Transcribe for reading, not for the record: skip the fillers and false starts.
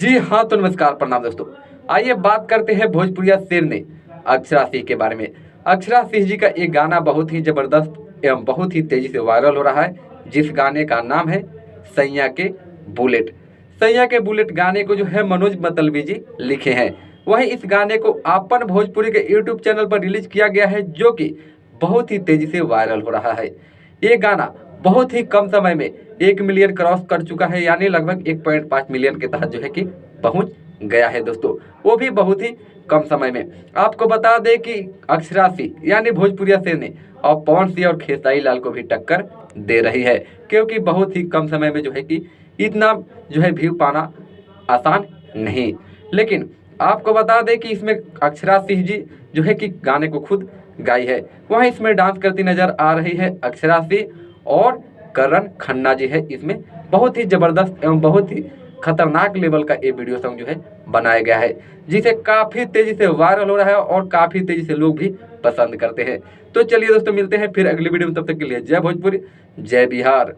जी हाँ, तो नमस्कार, प्रणाम दोस्तों। आइए बात करते हैं भोजपुरिया शेरनी अक्षरा सिंह के बारे में। अक्षरा सिंह जी का एक गाना बहुत ही ज़बरदस्त एवं बहुत ही तेज़ी से वायरल हो रहा है, जिस गाने का नाम है सैया के बुलेट। सैया के बुलेट गाने को जो है मनोज मतलबी जी लिखे हैं। वहीं इस गाने को आपन भोजपुरी के यूट्यूब चैनल पर रिलीज किया गया है, जो कि बहुत ही तेज़ी से वायरल हो रहा है। ये गाना बहुत ही कम समय में 1 मिलियन क्रॉस कर चुका है, यानी लगभग 1.5 मिलियन के तहत जो है कि पहुंच गया है दोस्तों, वो भी बहुत ही कम समय में। आपको बता दें कि अक्षरा सिंह यानी भोजपुरिया शेरनी और पवन सिंह और खेसारी लाल को भी टक्कर दे रही है, क्योंकि बहुत ही कम समय में जो है कि इतना जो है व्यू पाना आसान नहीं। लेकिन आपको बता दें कि इसमें अक्षरा सिंह जी जो है कि गाने को खुद गाई है। वह इसमें डांस करती नजर आ रही है अक्षरा सिंह, और करण खन्ना जी है इसमें। बहुत ही ज़बरदस्त एवं बहुत ही खतरनाक लेवल का ये वीडियो सॉन्ग जो है बनाया गया है, जिसे काफ़ी तेज़ी से वायरल हो रहा है और काफ़ी तेज़ी से लोग भी पसंद करते हैं। तो चलिए दोस्तों, मिलते हैं फिर अगली वीडियो में। तब तक के लिए जय भोजपुरी, जय बिहार।